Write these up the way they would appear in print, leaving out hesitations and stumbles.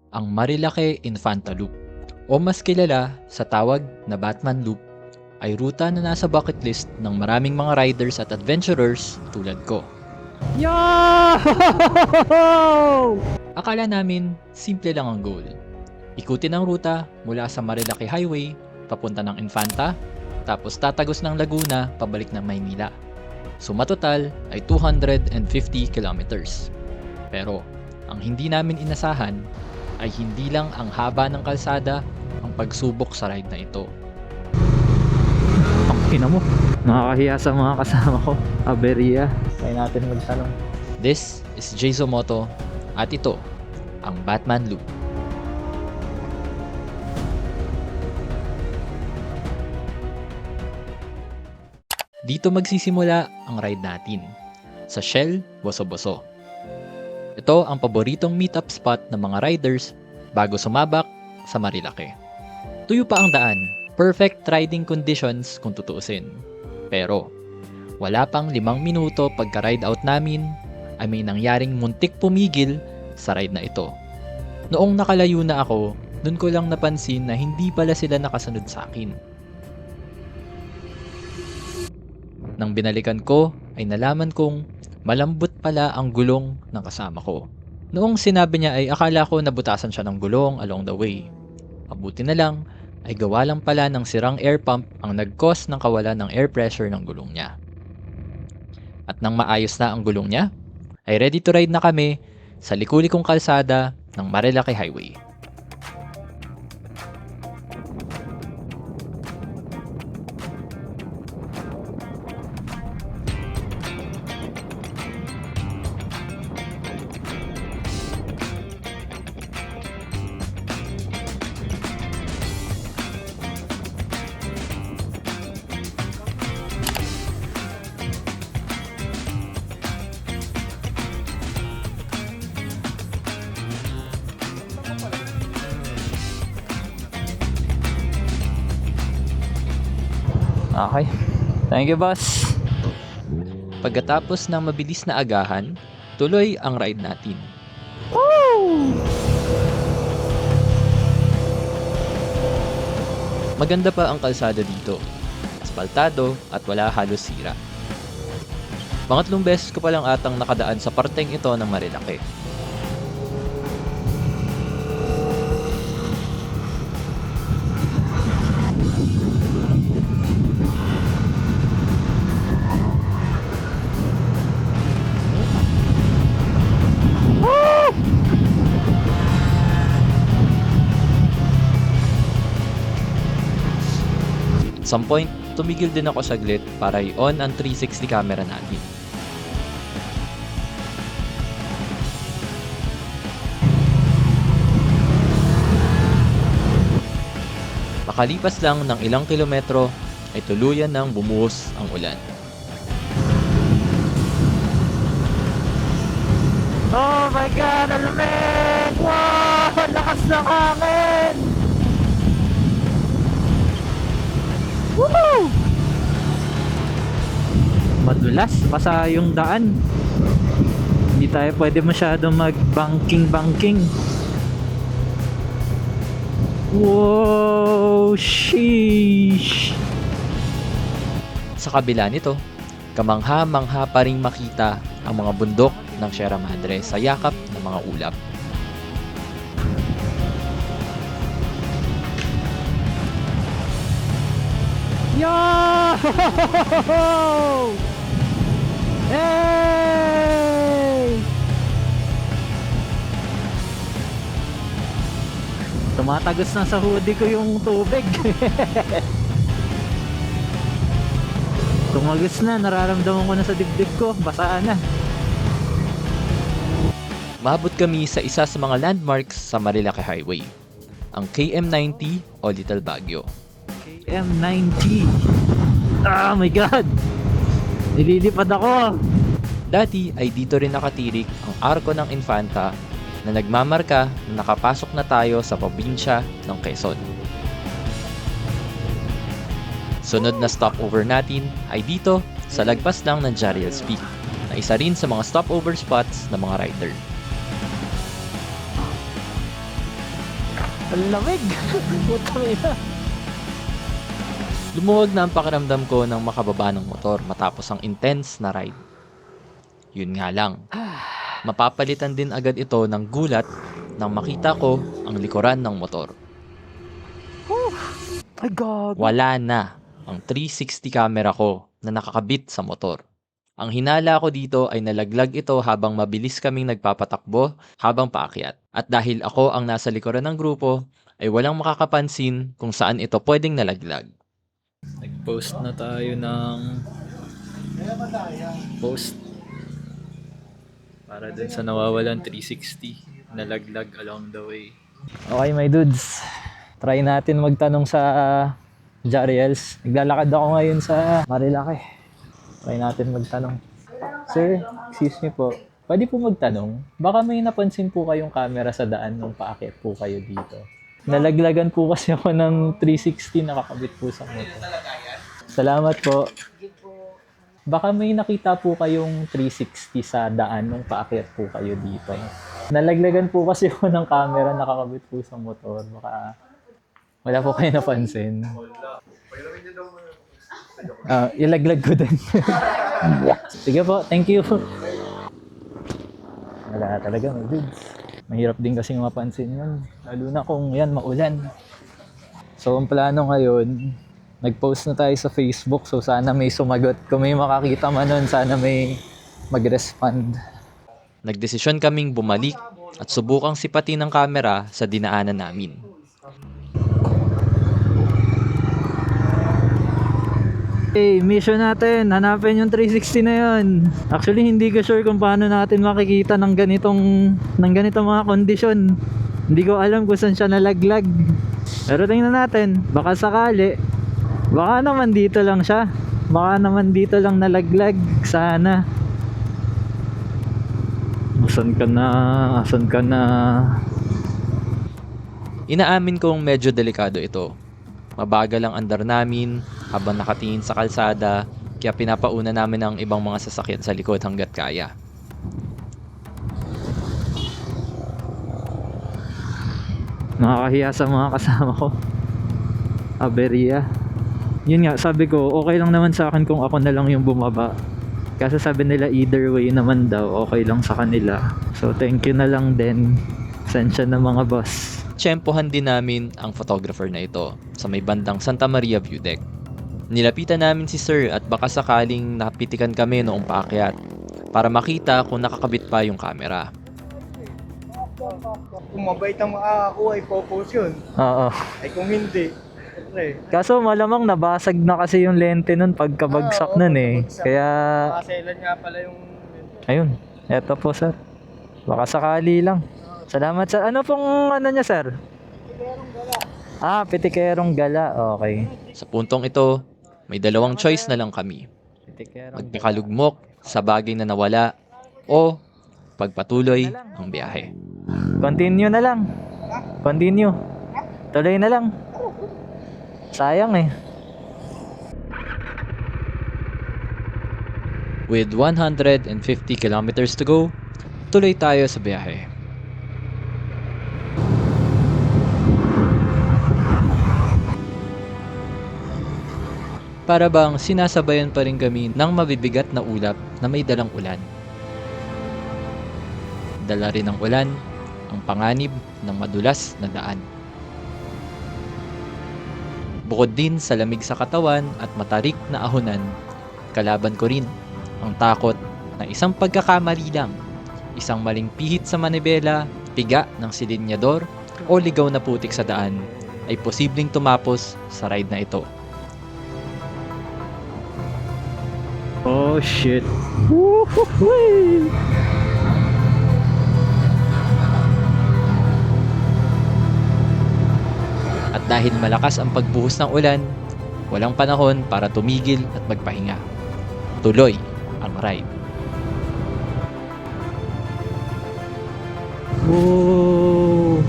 ang Marilake Infanta Loop o mas kilala sa tawag na Batman Loop ay ruta na nasa bucket list ng maraming mga riders at adventurers tulad ko. Yo! Akala namin simple lang ang goal. Ikutin ang ruta mula sa Marilake Highway papunta ng Infanta, tapos tatagos ng Laguna pabalik ng Maynila. So matotal ay 250 kilometers. Pero ang hindi namin inasahan ay hindi lang ang haba ng kalsada ang pagsubok sa ride na ito. Ang ina mo, nakakahiya sa mga kasama ko. Aberia. Kaya natin magsalong. This is Jayzo Moto at ito ang Batman Loop. Dito magsisimula ang ride natin sa Shell Boso-Boso. Ito ang paboritong meetup spot ng mga riders bago sumabak sa Marilake. Tuyo pa ang daan, perfect riding conditions kung tutuusin. Pero wala pang 5 minuto pagka-ride out namin ay may nangyaring muntik pumigil sa ride na ito. Noong nakalayo na ako, dun ko lang napansin na hindi pala sila nakasunod sa akin. Nang binalikan ko ay nalaman kong malambot pala ang gulong ng kasama ko. Noong sinabi niya ay akala ko nabutasan siya ng gulong along the way. Mabuti na lang ay gawa lang pala ng sirang air pump ang nag-cause ng kawalan ng air pressure ng gulong niya. At nang maayos na ang gulong niya, ay ready to ride na kami sa liku-likong kalsada ng Marilake Highway. Okay. Thank you, boss. Pagkatapos ng mabilis na agahan, tuloy ang ride natin. Maganda pa ang kalsada dito. Asfaltado at wala halos sira. Pangatlong beses ko palang atang nakadaan sa parteng ito ng Marilake. At some point, tumigil din ako saglit para i-on ang 360 camera natin. Makalipas lang ng ilang kilometro ay tuluyan nang bumuhos ang ulan. Oh my God, alamig! Wow! Ang lakas ng hangin! Woohoo! Madulas, basa yung daan. Hindi tayo pwede masyadong mag-banking. Wow! Sheesh! Sa kabila nito, kamangha-mangha pa ring makita ang mga bundok ng Sierra Madre sa yakap ng mga ulap. Yo! Hey! Tumatagos na sa hoodie ko yung tubig. Tumagos na, nararamdaman ko na sa dibdib ko, basaan na. Maabot kami sa isa sa mga landmarks sa Marilake Highway, ang KM90 o Little Baguio. KM90. Oh my God! Nililipad ako! Dati ay dito rin nakatirik ang arko ng Infanta na nagmamarka na nakapasok na tayo sa probinsya ng Quezon. Sunod na stopover natin ay dito sa lagpas lang ng Jariel's Peak, na isa rin sa mga stopover spots ng mga rider. Ang lamig. Putang ina. Lumuwag na ang pakiramdam ko nang makababa ng motor matapos ang intense na ride. Yun nga lang, mapapalitan din agad ito ng gulat nang makita ko ang likuran ng motor. Ay, God. Wala na ang 360 camera ko na nakakabit sa motor. Ang hinala ko dito ay nalaglag ito habang mabilis kaming nagpapatakbo habang paakyat. At dahil ako ang nasa likuran ng grupo, ay walang makakapansin kung saan ito pwedeng nalaglag. Nag-post na tayo ng post para dun sa nawawalan 360 nalaglag along the way. Okay, my dudes. Try natin magtanong sa Jariels. Naglalakad ako ngayon sa Marilaki. Try natin magtanong. Sir, excuse me po. Pwede po magtanong? Baka may napansin po kayong camera sa daan nung paakyat po kayo dito. Nalaglagan po kasi ako ng 360 nakakabit po sa motor. Salamat po. Baka may nakita po kayong 360 sa daan nung paakyat po kayo dito. Nalaglagan po kasi ako ng camera nakakabit po sa motor. Baka wala po kayo napansin. Ilaglag ko din. Sige po, thank you. Wala talaga, my dudes. Mahirap din kasi mapansin yun. Lalo na kung yan, maulan. So, ang plano ngayon, nag-post na tayo sa Facebook. So, sana may sumagot. Kung may makakita man nun, sana may mag-respond. Nagdesisyon kaming bumalik at subukang sipatin ng camera sa dinaanan namin. Okay, mission natin. Hanapin yung 360 na yun. Actually, hindi ko sure kung paano natin makikita ng ganitong mga kondisyon. Hindi ko alam kung saan siya nalaglag. Pero tingnan natin. Baka sakali. Baka naman dito lang siya. Baka naman dito lang nalaglag. Sana. Asan ka na? Asan ka na? Inaamin kong medyo delikado ito. Mabagal ang andar namin habang nakatingin sa kalsada, kaya pinapauna namin ang ibang mga sasakyan sa likod hanggat kaya. Nakakahiya sa mga kasama ko. Aberya. Yun nga, sabi ko, okay lang naman sa akin kung ako na lang yung bumaba. Kasi sabi nila either way naman daw, okay lang sa kanila. So thank you na lang din. Sensya na mga boss. Tsempohan din namin ang photographer na ito sa may bandang Santa Maria View Deck. Nilapitan namin si Sir at baka sakaling napitikan kami noong paakyat para makita kung nakakabit pa yung camera. Kung mabait ang makakakuha, ipopost yun. Oo. Ay kung hindi, syempre. Kaso malamang nabasag na kasi yung lente nun pagkabagsak nun eh. pagkabagsak. Kaya, Nakaselan nga pala yung... ayun. Eto po sir. Baka sakali lang. Salamat sir. Ano pong ano niya sir? Pitikerong gala. Okay. Sa puntong ito, may dalawang choice na lang kami. Pitikerong gala. Magpakalugmok sa bagay na nawala o pagpatuloy ang biyahe. Continue na lang. Continue. Tuloy na lang. Sayang eh. With 150 kilometers to go, tuloy tayo sa biyahe. Para bang sinasabayan pa rin kami ng mabibigat na ulap na may dalang ulan. Dala rin ng ulan ang panganib ng madulas na daan. Bukod din sa lamig sa katawan at matarik na ahonan, kalaban ko rin ang takot na isang pagkakamali lang, isang maling pihit sa manibela, piga ng silinyador o ligaw na putik sa daan ay posibleng tumapos sa ride na ito. Oh shit. Woo-hoo-hoo! At dahil malakas ang pagbuhos ng ulan, walang panahon para tumigil at magpahinga. Tuloy ang ride. Whoa.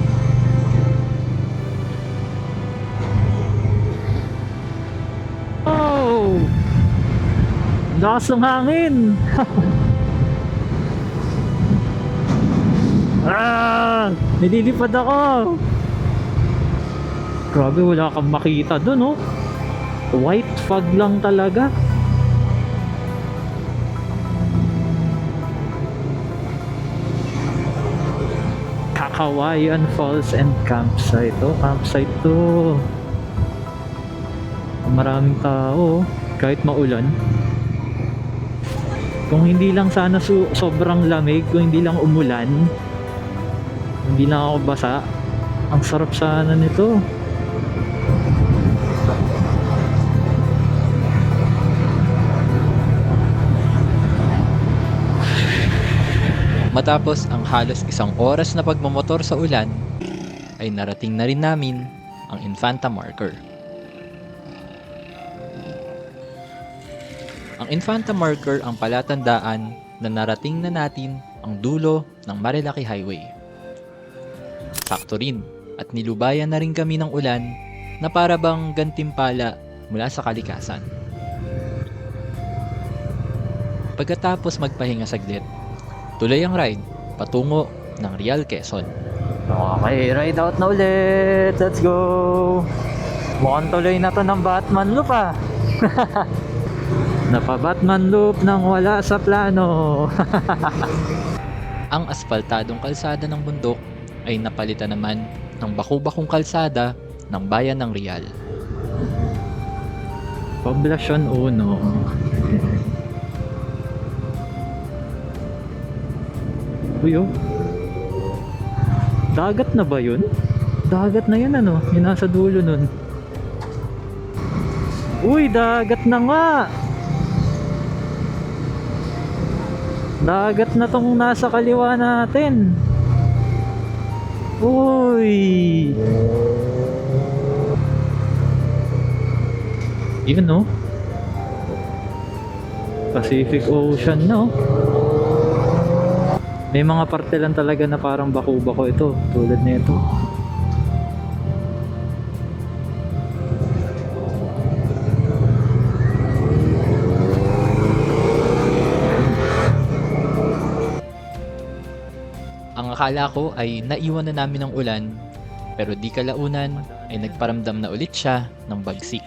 Oh! Lakas ng hangin! Nililipad ako! Grabe, wala kang makita dun, oh. White fog lang talaga. Kakawayan Falls and Campsite. Oh, campsite to. Maraming tao, oh. Kahit maulan. Kung hindi lang sana sobrang lamig, kung hindi lang umulan, hindi lang ako basa, ang sarap sana nito. Matapos ang halos 1 oras na pagmamotor sa ulan, ay narating na rin namin ang Infanta Marker. Ang Infanta Marker ang palatandaan na narating na natin ang dulo ng Marilaki Highway. Sakto rin at nilubayan na rin kami ng ulan na para bang gantimpala mula sa kalikasan. Pagkatapos magpahinga saglit, tuloy ang ride patungo ng Real Quezon. Okay, ride out na ulit. Let's go. Mukhang tuloy na to ng Batman Loop, ah. Napa-Batman Loop nang wala sa plano. Ang aspaltadong kalsada ng bundok ay napalitan naman ng baku-bakong kalsada ng bayan ng Real. Poblasyon 1. Uy, oh. Dagat na ba yun? Dagat na yun, ano? Yung nasa dulo nun. Uy, dagat na nga! Dagat na tong nasa kaliwa natin. Uy! Yun, no? Pacific Ocean, no? May mga parte lang talaga na parang bako-bako ito, tulad nito. Ang akala ko ay naiwan na namin ng ulan, pero di kalaunan ay nagparamdam na ulit siya ng bagsik.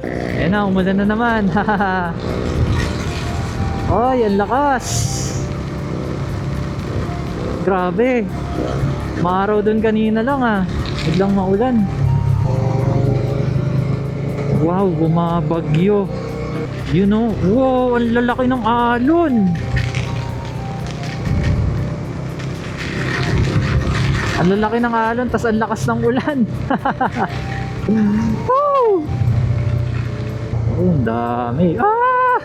Ayan na, umulan na naman. Ay, ang lakas! Grabe! Maaraw dun kanina lang, ah. Biglang maulan. Wow, bumabagyo. You know, wow, ang lalaki ng alon. Ang lalaki ng alon, tas ang lakas ng ulan. Woo! Oh, ang dami. Ah!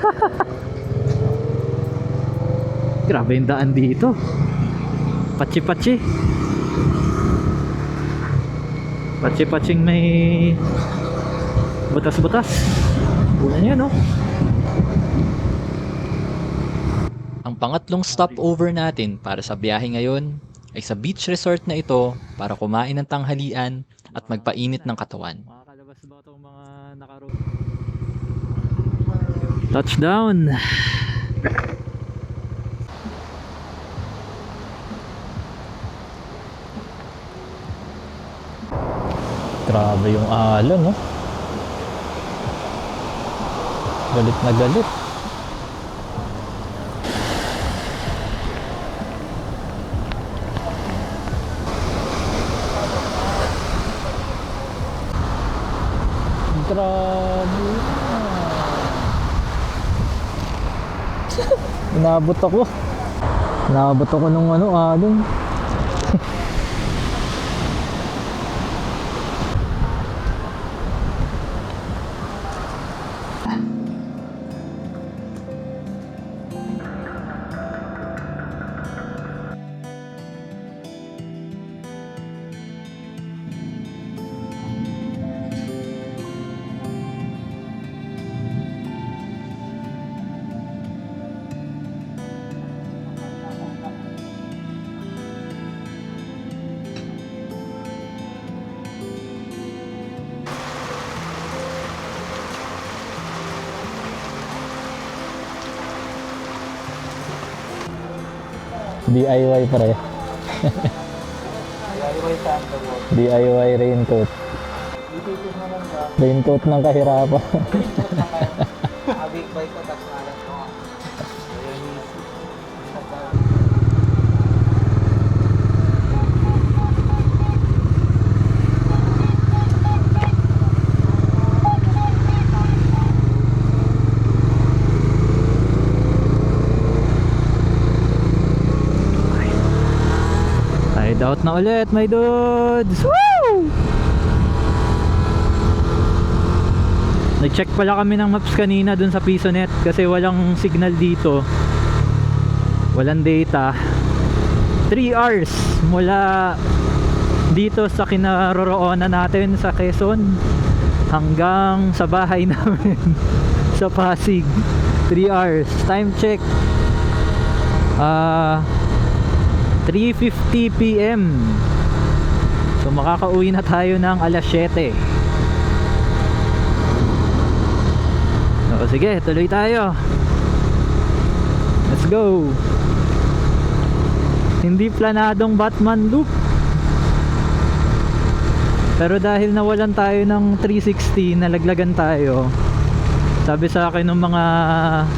Grabe yung daan dito. Pachi-pachi. Pachi-paching may butas-butas. Ulan yan, oh. Ang pangatlong stopover natin para sa biyahe ngayon ay sa beach resort na ito para kumain ng tanghalian at magpainit ng katawan. Makakalabas ba itong mga nakaroon? Touchdown! Grabe yung alon, no? Galit na galit. Grabe. Inabot ako. Inabot ako nung ano, alon. DIY pare. DIY sandalwood. DIY raincoat. Bluetooth naman ba? Raincoat ng kahirapan. Big bike ko, tapos nalang ko. Ayun, easy. Ride out na ulit, my dudes! Woo! Nag-check pala kami ng maps kanina dun sa PisoNet kasi walang signal dito. Walang data. 3 hours mula dito sa kinaroroonan natin sa Quezon hanggang sa bahay namin sa Pasig. 3 hours. Time check. 3:50 PM. So makakauwi na tayo ng alas 7. So sige, tuloy tayo. Let's go. Hindi planadong Batman loop. Pero dahil nawalan tayo ng 360, nalaglagan tayo. Sabi sa akin ng mga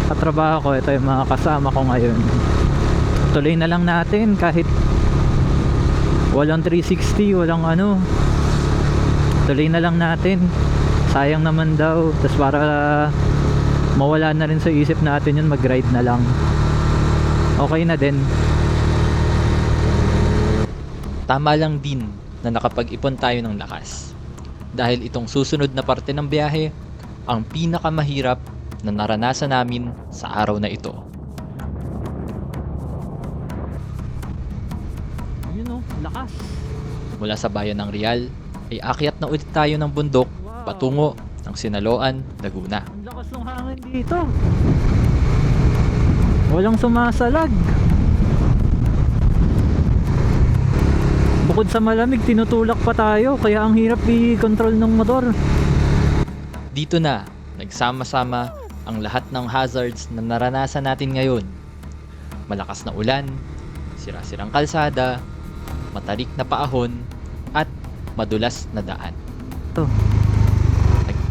katrabaho ko, ito yung mga kasama ko ngayon, tuloy na lang natin kahit walang 360, walang ano, tuloy na lang natin, sayang naman daw. Tapos para mawala na rin sa isip natin yun, mag ride na lang, okay na din. Tama lang din na nakapag-ipon tayo ng lakas. Dahil itong susunod na parte ng biyahe, ang pinakamahirap na naranasan namin sa araw na ito. Yun oh, lakas. Mula sa bayan ng Real, ay akyat na ulit tayo ng bundok patungo ng Sinaloan, Laguna. Ang lakas ng hangin dito. Walang sumasalag. Bukod sa malamig, tinutulak pa tayo, kaya ang hirap i-control ng motor. Dito na, nagsama-sama ang lahat ng hazards na naranasan natin ngayon. Malakas na ulan, sira-sirang kalsada, matarik na paahon, at madulas na daan. Ito.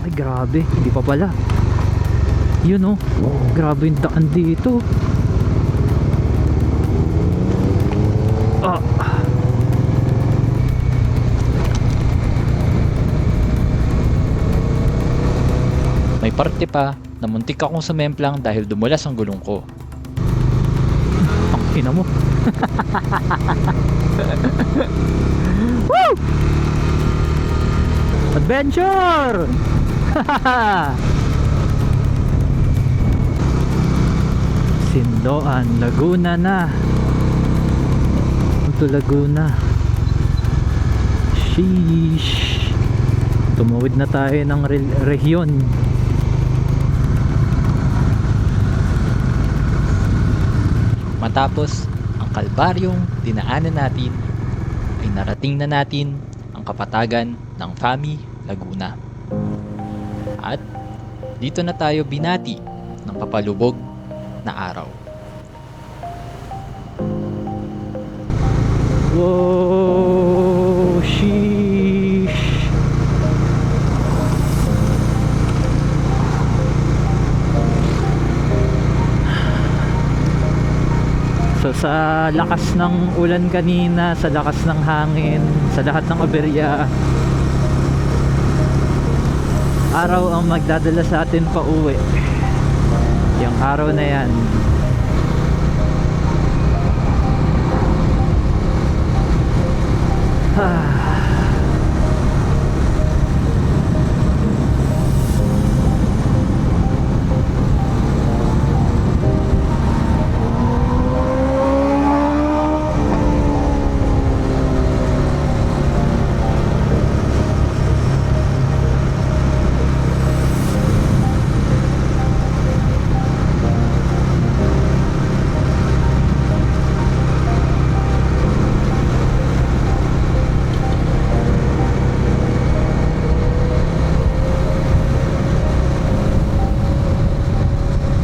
Ay grabe, hindi pa pala. Yun oh, grabe yung daan dito. Ah. May parte pa na muntik akong sumemplang dahil dumulas ang gulong ko. Ang ina mo. Woo! Adventure! Sinloan, Laguna na. Ito Laguna. Sheesh. Tumawid na tayo ng rehiyon. Matapos ang kalbaryong dinaanan natin, ay narating na natin ang kapatagan ng Fami, Laguna. At dito na tayo binati ng papalubog na araw. Whoa, sheesh. So sa lakas ng ulan kanina, sa lakas ng hangin, sa lahat ng aberya, araw ang magdadala sa atin pa uwi. Yung araw na yan.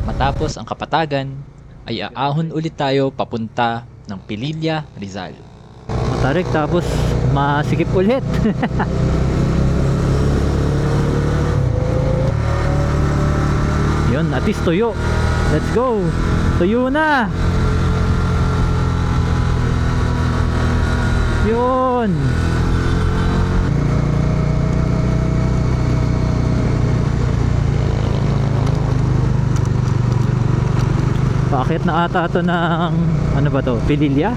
Matapos ang kapatagan, ay aahon ulit tayo papunta ng Pililla, Rizal. Matarik tapos masikip ulit. Yun, at least tuyo. Let's go. Tuyo na. Yun. Bakit na ata to ng ano ba to? Pililya?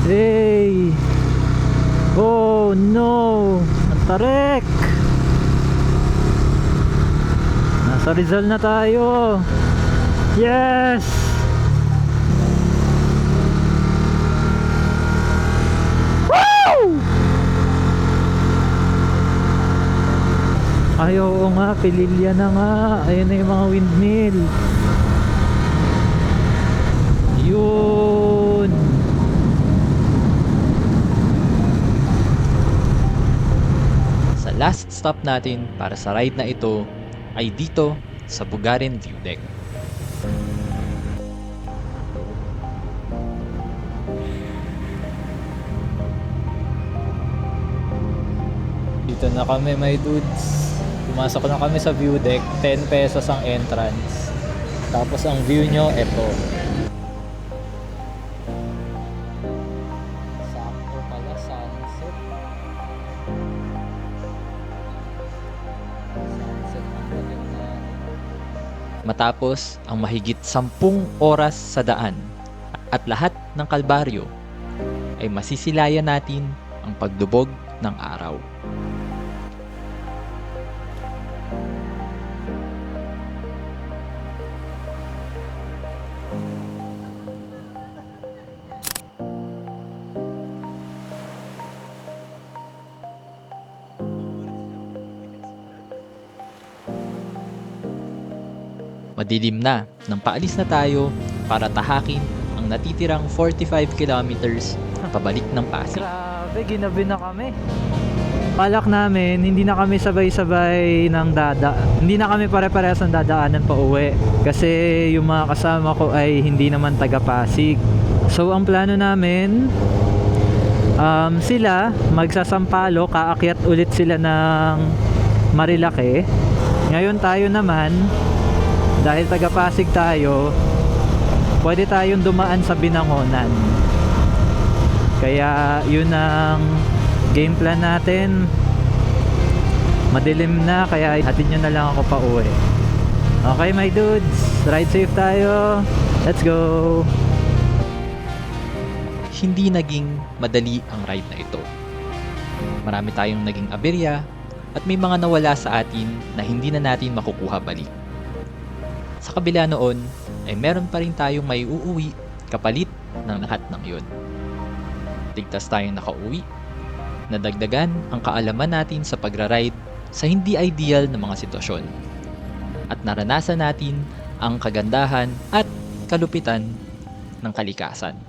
Hey! Oh no! Ang tarik! Nasa Rizal na tayo! Yes! Woo! Ay, oo nga, Pililya na nga. Ayun na yung mga windmill. Yun! Last stop natin para sa ride na ito ay dito sa Bugarin View Deck. Dito na kami, my dudes. Pumasok na kami sa view deck. 10 pesos ang entrance. Tapos ang view nyo, eto. Sakto pala, sunset. Sunset ang maganda. Matapos ang mahigit 10 oras sa daan at lahat ng kalbaryo, ay masisilayan natin ang pagdubog ng araw. Madilim na nang paalis na tayo para tahakin ang natitirang 45 kilometers pabalik ng Pasig. Grabe, ginabi na kami. Balak namin, hindi na kami sabay-sabay ng hindi na kami pare-parehas ng dadaanan pa uwi. Kasi yung mga kasama ko ay hindi naman taga Pasig. So ang plano namin, sila magsasampalo, kaakyat ulit sila ng Marilake. Ngayon tayo naman, dahil taga Pasig tayo, pwede tayong dumaan sa Binangonan. Kaya yun ang game plan natin. Madilim na, kaya hatid nyo na lang ako pa uwi. Okay my dudes, ride safe tayo. Let's go. Hindi naging madali ang ride na ito. Marami tayong naging aberya at may mga nawala sa atin na hindi na natin makukuha balik. Sa kabila noon ay meron pa rin tayong may uuwi kapalit ng lahat ng yun. Ligtas tayong nakauwi, nadagdagan ang kaalaman natin sa pagra-ride sa hindi ideal na mga sitwasyon. At naranasan natin ang kagandahan at kalupitan ng kalikasan.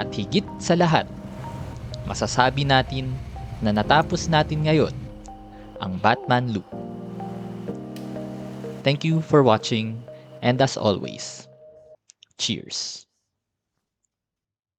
At higit sa lahat, masasabi natin na natapos natin ngayon ang Batman Loop. Thank you for watching, and as always, cheers!